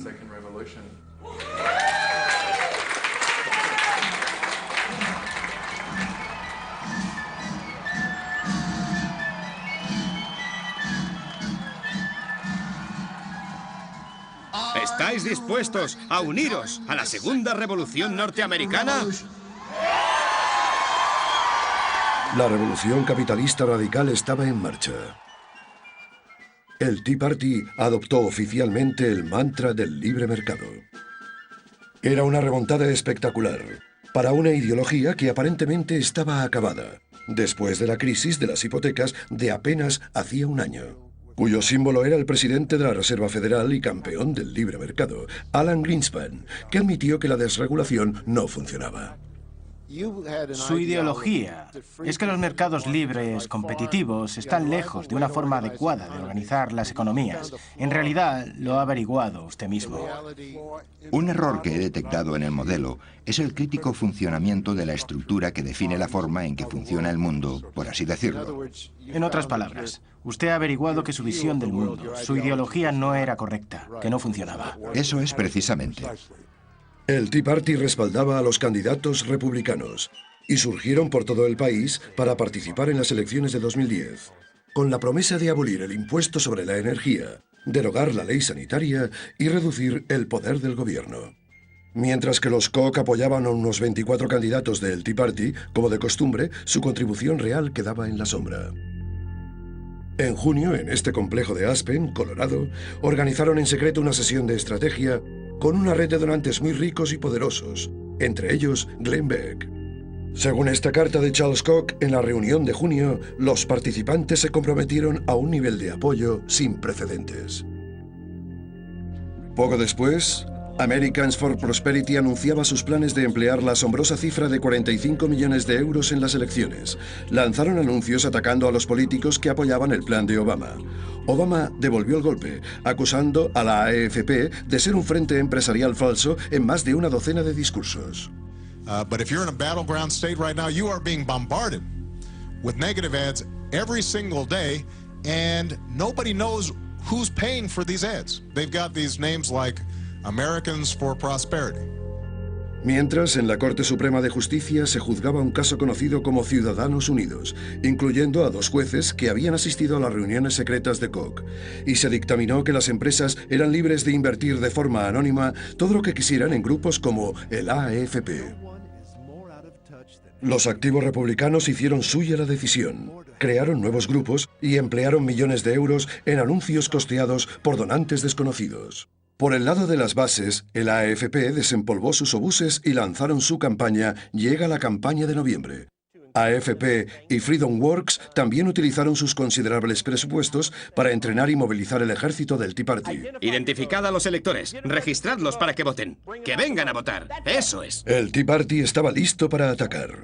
¿Estáis dispuestos a uniros a la segunda revolución norteamericana? La revolución capitalista radical estaba en marcha. El Tea Party adoptó oficialmente el mantra del libre mercado. Era una remontada espectacular para una ideología que aparentemente estaba acabada, después de la crisis de las hipotecas de apenas hacía un año, cuyo símbolo era el presidente de la Reserva Federal y campeón del libre mercado, Alan Greenspan, que admitió que la desregulación no funcionaba. Su ideología es que los mercados libres, competitivos, están lejos de una forma adecuada de organizar las economías. En realidad, lo ha averiguado usted mismo. Un error que he detectado en el modelo es el crítico funcionamiento de la estructura que define la forma en que funciona el mundo, por así decirlo. En otras palabras, usted ha averiguado que su visión del mundo, su ideología no era correcta, que no funcionaba. Eso es precisamente. El Tea Party respaldaba a los candidatos republicanos y surgieron por todo el país para participar en las elecciones de 2010, con la promesa de abolir el impuesto sobre la energía, derogar la ley sanitaria y reducir el poder del gobierno. Mientras que los Koch apoyaban a unos 24 candidatos del Tea Party, como de costumbre, su contribución real quedaba en la sombra. En junio, en este complejo de Aspen, Colorado, organizaron en secreto una sesión de estrategia con una red de donantes muy ricos y poderosos, entre ellos Glenn Beck. Según esta carta de Charles Koch, en la reunión de junio, los participantes se comprometieron a un nivel de apoyo sin precedentes. Poco después, Americans for Prosperity anunciaba sus planes de emplear la asombrosa cifra de 45 millones de euros en las elecciones. Lanzaron anuncios atacando a los políticos que apoyaban el plan de Obama. Obama devolvió el golpe, acusando a la AFP de ser un frente empresarial falso en más de una docena de discursos. But if you're in a battleground state right now, you are being bombarded with negative ads every single day, and nobody knows who's paying for these ads. They've got these names like Americans for Prosperity. Mientras, en la Corte Suprema de Justicia se juzgaba un caso conocido como Ciudadanos Unidos, incluyendo a 2 jueces que habían asistido a las reuniones secretas de Koch, y se dictaminó que las empresas eran libres de invertir de forma anónima todo lo que quisieran en grupos como el AFP. Los activos republicanos hicieron suya la decisión, crearon nuevos grupos y emplearon millones de euros en anuncios costeados por donantes desconocidos. Por el lado de las bases, el AFP desempolvó sus obuses y lanzaron su campaña Llega la campaña de noviembre. AFP y Freedom Works también utilizaron sus considerables presupuestos para entrenar y movilizar el ejército del Tea Party. Identificad a los electores, registradlos para que voten. ¡Que vengan a votar! ¡Eso es! El Tea Party estaba listo para atacar.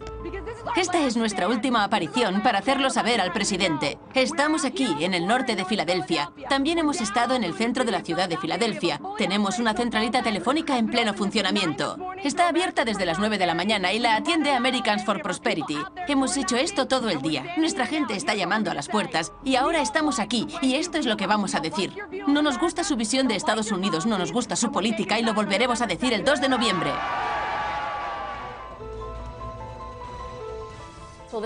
Esta es nuestra última aparición para hacerlo saber al presidente. Estamos aquí, en el norte de Filadelfia. También hemos estado en el centro de la ciudad de Filadelfia. Tenemos una centralita telefónica en pleno funcionamiento. Está abierta desde las 9 de la mañana y la atiende Americans for Prosperity. Hemos hecho esto todo el día. Nuestra gente está llamando a las puertas y ahora estamos aquí y esto es lo que vamos a decir. No nos gusta su visión de Estados Unidos, no nos gusta su política y lo volveremos a decir el 2 de noviembre.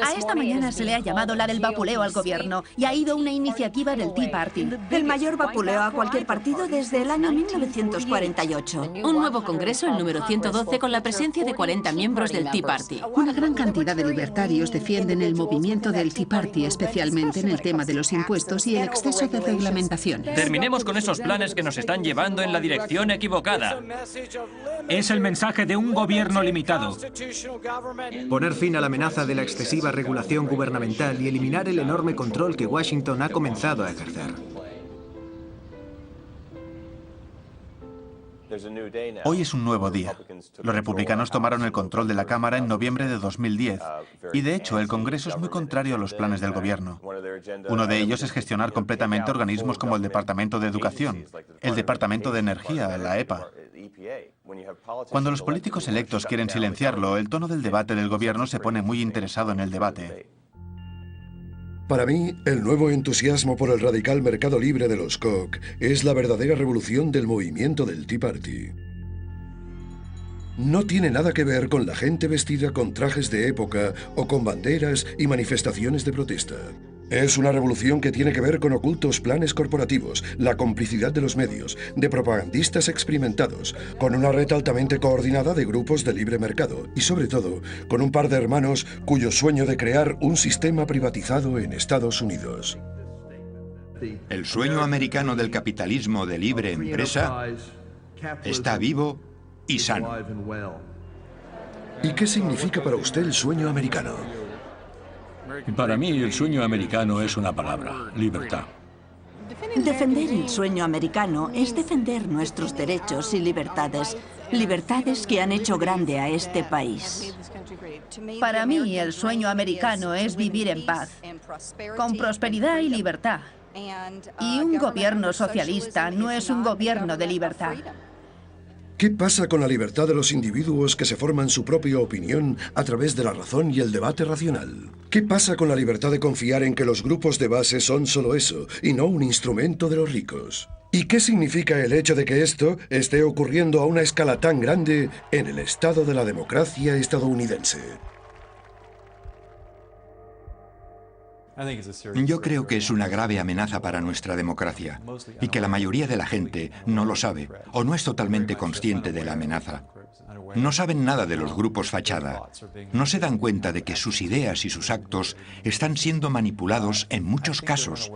A esta mañana se le ha llamado la del vapuleo al gobierno y ha ido una iniciativa del Tea Party. El mayor vapuleo a cualquier partido desde el año 1948. Un nuevo congreso, el número 112, con la presencia de 40 miembros del Tea Party. Una gran cantidad de libertarios defienden el movimiento del Tea Party, especialmente en el tema de los impuestos y el exceso de reglamentación. Terminemos con esos planes que nos están llevando en la dirección equivocada. Es el mensaje de un gobierno limitado. Poner fin a la amenaza de la excesiva regulación gubernamental y eliminar el enorme control que Washington ha comenzado a ejercer. Hoy es un nuevo día. Los republicanos tomaron el control de la Cámara en noviembre de 2010 y de hecho el Congreso es muy contrario a los planes del gobierno. Uno de ellos es gestionar completamente organismos como el Departamento de Educación, el Departamento de Energía, la EPA. Cuando los políticos electos quieren silenciarlo, el tono del debate del gobierno se pone muy interesado en el debate. Para mí, el nuevo entusiasmo por el radical mercado libre de los Koch es la verdadera revolución del movimiento del Tea Party. No tiene nada que ver con la gente vestida con trajes de época o con banderas y manifestaciones de protesta. Es una revolución que tiene que ver con ocultos planes corporativos, la complicidad de los medios, de propagandistas experimentados, con una red altamente coordinada de grupos de libre mercado y, sobre todo, con un par de hermanos cuyo sueño de crear un sistema privatizado en Estados Unidos. El sueño americano del capitalismo de libre empresa está vivo y sano. ¿Y qué significa para usted el sueño americano? Para mí, el sueño americano es una palabra: libertad. Defender el sueño americano es defender nuestros derechos y libertades. Libertades que han hecho grande a este país. Para mí, el sueño americano es vivir en paz, con prosperidad y libertad. Y un gobierno socialista no es un gobierno de libertad. ¿Qué pasa con la libertad de los individuos que se forman su propia opinión a través de la razón y el debate racional? ¿Qué pasa con la libertad de confiar en que los grupos de base son solo eso y no un instrumento de los ricos? ¿Y qué significa el hecho de que esto esté ocurriendo a una escala tan grande en el estado de la democracia estadounidense? Yo creo que es una grave amenaza para nuestra democracia y que la mayoría de la gente no lo sabe o no es totalmente consciente de la amenaza. No saben nada de los grupos fachada. No se dan cuenta de que sus ideas y sus actos están siendo manipulados en muchos casos.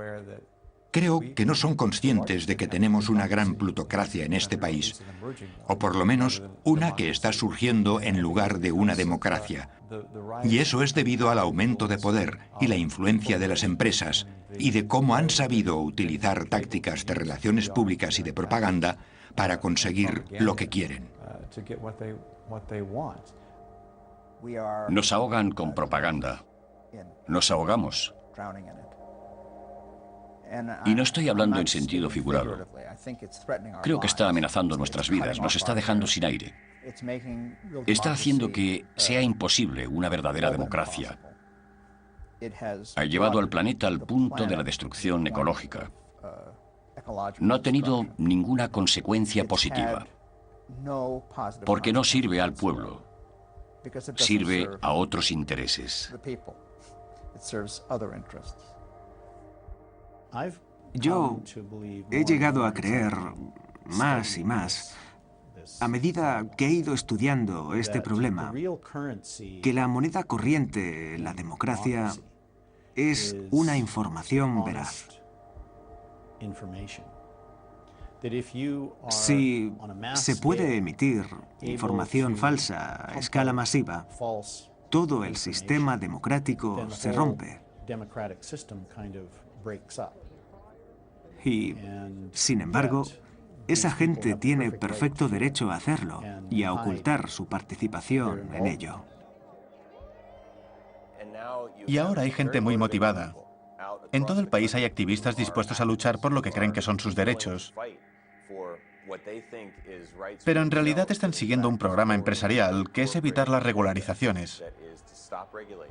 Creo que no son conscientes de que tenemos una gran plutocracia en este país, o por lo menos una que está surgiendo en lugar de una democracia. Y eso es debido al aumento de poder y la influencia de las empresas y de cómo han sabido utilizar tácticas de relaciones públicas y de propaganda para conseguir lo que quieren. Nos ahogan con propaganda. Nos ahogamos. Y no estoy hablando en sentido figurado. Creo que está amenazando nuestras vidas, nos está dejando sin aire. Está haciendo que sea imposible una verdadera democracia. Ha llevado al planeta al punto de la destrucción ecológica. No ha tenido ninguna consecuencia positiva, porque no sirve al pueblo, sirve a otros intereses. Yo he llegado a creer más y más, a medida que he ido estudiando este problema, que la moneda corriente en la democracia es una información veraz. Si se puede emitir información falsa a escala masiva, todo el sistema democrático se rompe. Y, sin embargo, esa gente tiene perfecto derecho a hacerlo y a ocultar su participación en ello. Y ahora hay gente muy motivada. En todo el país hay activistas dispuestos a luchar por lo que creen que son sus derechos. Pero en realidad están siguiendo un programa empresarial que es evitar las regularizaciones,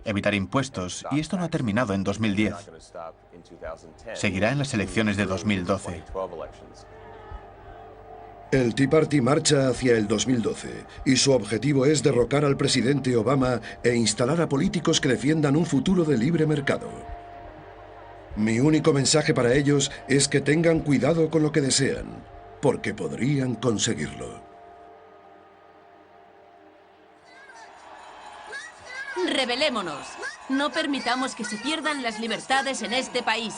evitar impuestos, y esto no ha terminado en 2010. Seguirá en las elecciones de 2012. El Tea Party marcha hacia el 2012 y su objetivo es derrocar al presidente Obama e instalar a políticos que defiendan un futuro de libre mercado. Mi único mensaje para ellos es que tengan cuidado con lo que desean, porque podrían conseguirlo. Rebelémonos. No permitamos que se pierdan las libertades en este país.